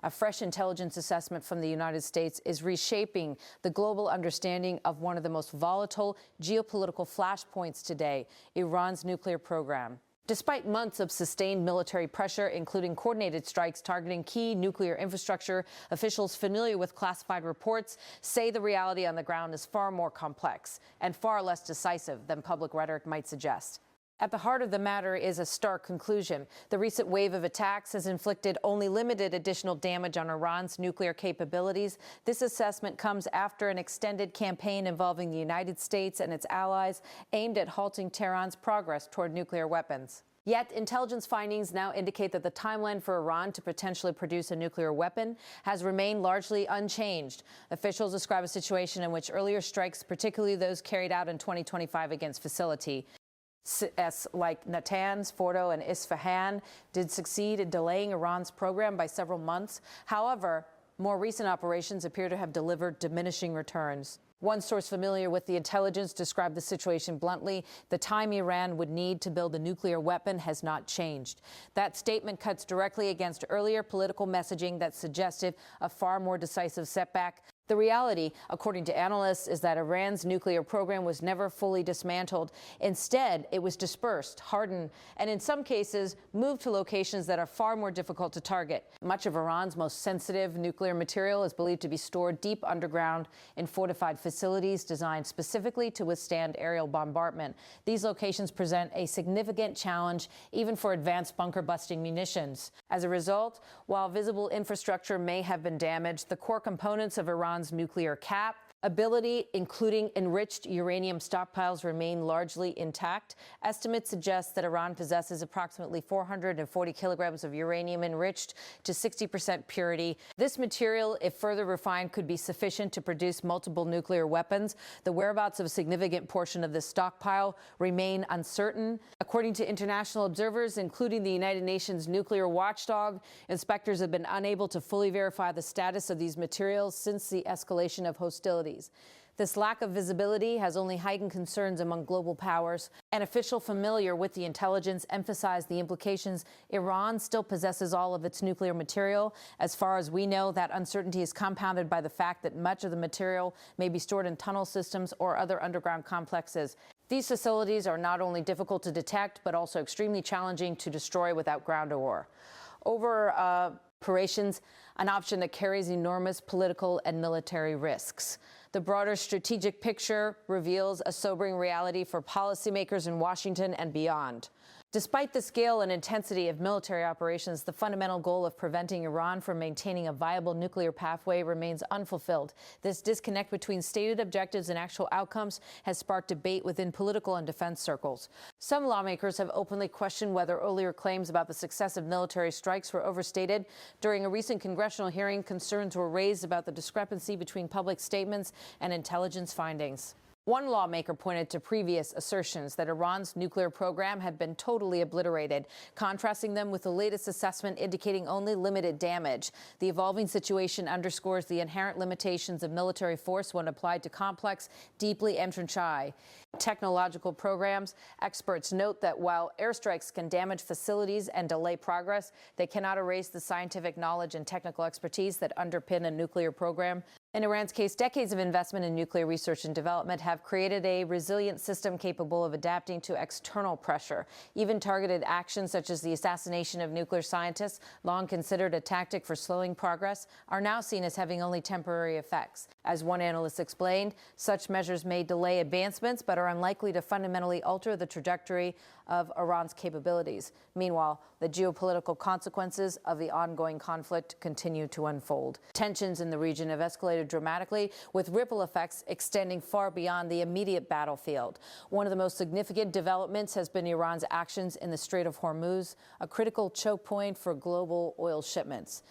A fresh intelligence assessment from the United States is reshaping the global understanding of one of the most volatile geopolitical flashpoints today, Iran's nuclear program. Despite months of sustained military pressure, including coordinated strikes targeting key nuclear infrastructure, officials familiar with classified reports say the reality on the ground is far more complex and far less decisive than public rhetoric might suggest. At the heart of the matter is a stark conclusion. The recent wave of attacks has inflicted only limited additional damage on Iran's nuclear capabilities. This assessment comes after an extended campaign involving the United States and its allies aimed at halting Tehran's progress toward nuclear weapons. Yet, intelligence findings now indicate that the timeline for Iran to potentially produce a nuclear weapon has remained largely unchanged. Officials describe a situation in which earlier strikes, particularly those carried out in 2025 against facility like Natanz, Fordo, and Isfahan, did succeed in delaying Iran's program by several months. However, more recent operations appear to have delivered diminishing returns. One source familiar with the intelligence described the situation bluntly: the time Iran would need to build a nuclear weapon has not changed. That statement cuts directly against earlier political messaging that suggested a far more decisive setback. The reality, according to analysts, is that Iran's nuclear program was never fully dismantled. Instead, it was dispersed, hardened, and in some cases moved to locations that are far more difficult to target. Much of Iran's most sensitive nuclear material is believed to be stored deep underground in fortified facilities designed specifically to withstand aerial bombardment. These locations present a significant challenge even for advanced bunker-busting munitions. As a result, while visible infrastructure may have been damaged, the core components of Iran's nuclear capability, including enriched uranium stockpiles, remain largely intact. Estimates suggest that Iran possesses approximately 440 kilograms of uranium enriched to 60% purity. This material, if further refined, could be sufficient to produce multiple nuclear weapons. The whereabouts of a significant portion of this stockpile remain uncertain. According to international observers, including the United Nations nuclear watchdog, inspectors have been unable to fully verify the status of these materials since the escalation of hostilities. This lack of visibility has only heightened concerns among global powers. An official familiar with the intelligence emphasized the implications. Iran still possesses all of its nuclear material. As far as we know, that uncertainty is compounded by the fact that much of the material may be stored in tunnel systems or other underground complexes. These facilities are not only difficult to detect, but also extremely challenging to destroy without ground war. Operations, an option that carries enormous political and military risks. The broader strategic picture reveals a sobering reality for policymakers in Washington and beyond. Despite the scale and intensity of military operations, the fundamental goal of preventing Iran from maintaining a viable nuclear pathway remains unfulfilled. This disconnect between stated objectives and actual outcomes has sparked debate within political and defense circles. Some lawmakers have openly questioned whether earlier claims about the success of military strikes were overstated. During a recent congressional hearing, concerns were raised about the discrepancy between public statements and intelligence findings. One lawmaker pointed to previous assertions that Iran's nuclear program had been totally obliterated, contrasting them with the latest assessment indicating only limited damage. The evolving situation underscores the inherent limitations of military force when applied to complex, deeply entrenched technological programs. Experts note that while airstrikes can damage facilities and delay progress, they cannot erase the scientific knowledge and technical expertise that underpin a nuclear program. In Iran's case, decades of investment in nuclear research and development have created a resilient system capable of adapting to external pressure. Even targeted actions such as the assassination of nuclear scientists, long considered a tactic for slowing progress, are now seen as having only temporary effects. As one analyst explained, such measures may delay advancements but are unlikely to fundamentally alter the trajectory of Iran's capabilities. Meanwhile, the geopolitical consequences of the ongoing conflict continue to unfold. Tensions in the region have escalated dramatically, with ripple effects extending far beyond the immediate battlefield. One of the most significant developments has been Iran's actions in the Strait of Hormuz, a critical choke point for global oil shipments.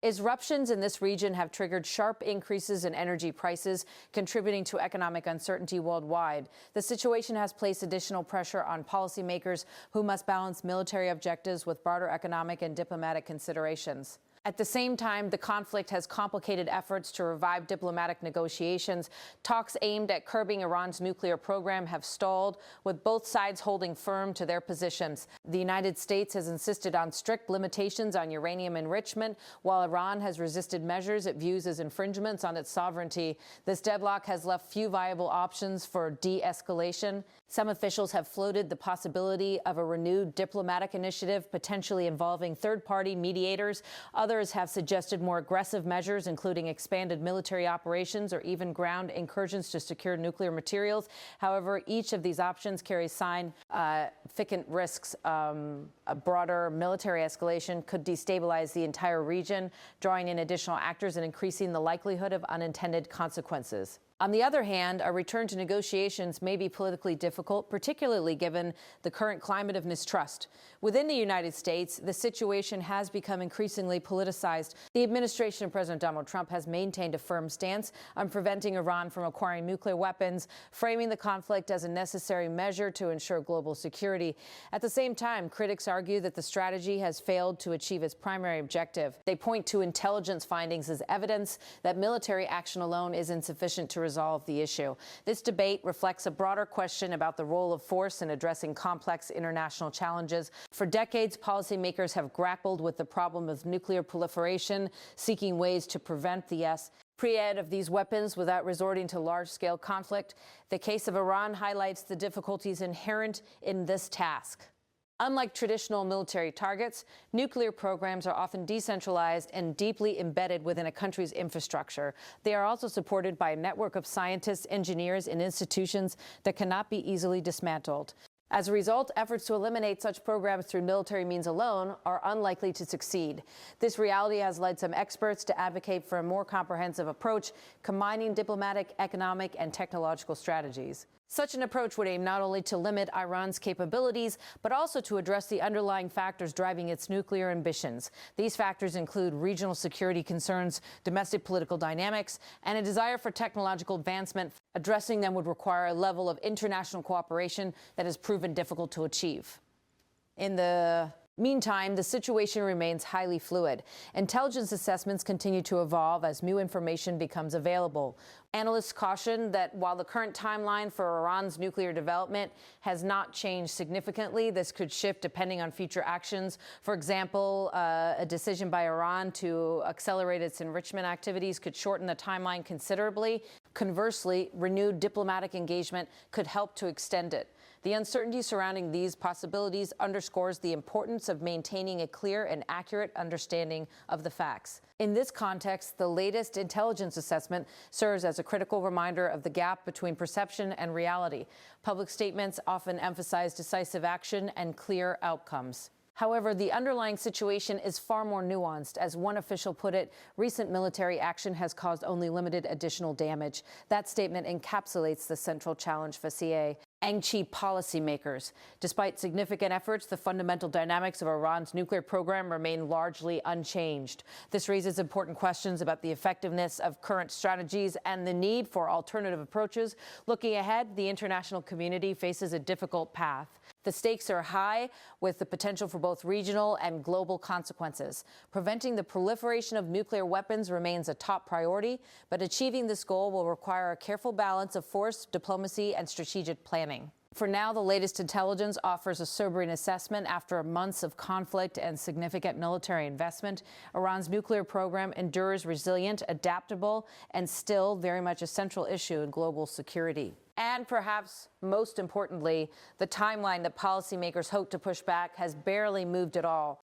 Disruptions in this region have triggered sharp increases in energy prices, contributing to economic uncertainty worldwide. The situation has placed additional pressure on policymakers who must balance military objectives with broader economic and diplomatic considerations. At the same time, the conflict has complicated efforts to revive diplomatic negotiations. Talks aimed at curbing Iran's nuclear program have stalled, with both sides holding firm to their positions. The United States has insisted on strict limitations on uranium enrichment, while Iran has resisted measures it views as infringements on its sovereignty. This deadlock has left few viable options for de-escalation. Some officials have floated the possibility of a renewed diplomatic initiative, potentially involving third-party mediators. Others have suggested more aggressive measures, including expanded military operations or even ground incursions to secure nuclear materials. However, each of these options carries significant risks. A broader military escalation could destabilize the entire region, drawing in additional actors and increasing the likelihood of unintended consequences. On the other hand, a return to negotiations may be politically difficult, particularly given the current climate of mistrust. Within the United States, the situation has become increasingly politicized. The administration of President Donald Trump has maintained a firm stance on preventing Iran from acquiring nuclear weapons, framing the conflict as a necessary measure to ensure global security. At the same time, critics argue that the strategy has failed to achieve its primary objective. They point to intelligence findings as evidence that military action alone is insufficient to resolve the issue. This debate reflects a broader question about the role of force in addressing complex international challenges. For decades, policymakers have grappled with the problem of nuclear proliferation, seeking ways to prevent the spread of these weapons without resorting to large-scale conflict. The case of Iran highlights the difficulties inherent in this task. Unlike traditional military targets, nuclear programs are often decentralized and deeply embedded within a country's infrastructure. They are also supported by a network of scientists, engineers, and institutions that cannot be easily dismantled. As a result, efforts to eliminate such programs through military means alone are unlikely to succeed. This reality has led some experts to advocate for a more comprehensive approach, combining diplomatic, economic, and technological strategies. Such an approach would aim not only to limit Iran's capabilities, but also to address the underlying factors driving its nuclear ambitions. These factors include regional security concerns, domestic political dynamics, and a desire for technological advancement. Addressing them would require a level of international cooperation that has proven difficult to achieve. In the meantime, the situation remains highly fluid. Intelligence assessments continue to evolve as new information becomes available. Analysts caution that while the current timeline for Iran's nuclear development has not changed significantly, this could shift depending on future actions. For example, a decision by Iran to accelerate its enrichment activities could shorten the timeline considerably. Conversely, renewed diplomatic engagement could help to extend it. The uncertainty surrounding these possibilities underscores the importance of maintaining a clear and accurate understanding of the facts. In this context, the latest intelligence assessment serves as a critical reminder of the gap between perception and reality. Public statements often emphasize decisive action and clear outcomes. However, the underlying situation is far more nuanced. As one official put it, recent military action has caused only limited additional damage. That statement encapsulates the central challenge for CA and chief policymakers. Despite significant efforts, the fundamental dynamics of Iran's nuclear program remain largely unchanged. This raises important questions about the effectiveness of current strategies and the need for alternative approaches. Looking ahead, the international community faces a difficult path. The stakes are high, with the potential for both regional and global consequences. Preventing the proliferation of nuclear weapons remains a top priority, but achieving this goal will require a careful balance of force, diplomacy, and strategic planning. For now, the latest intelligence offers a sobering assessment. After months of conflict and significant military investment, Iran's nuclear program endures resilient, adaptable, and still very much a central issue in global security. And perhaps most importantly, the timeline that policymakers hope to push back has barely moved at all.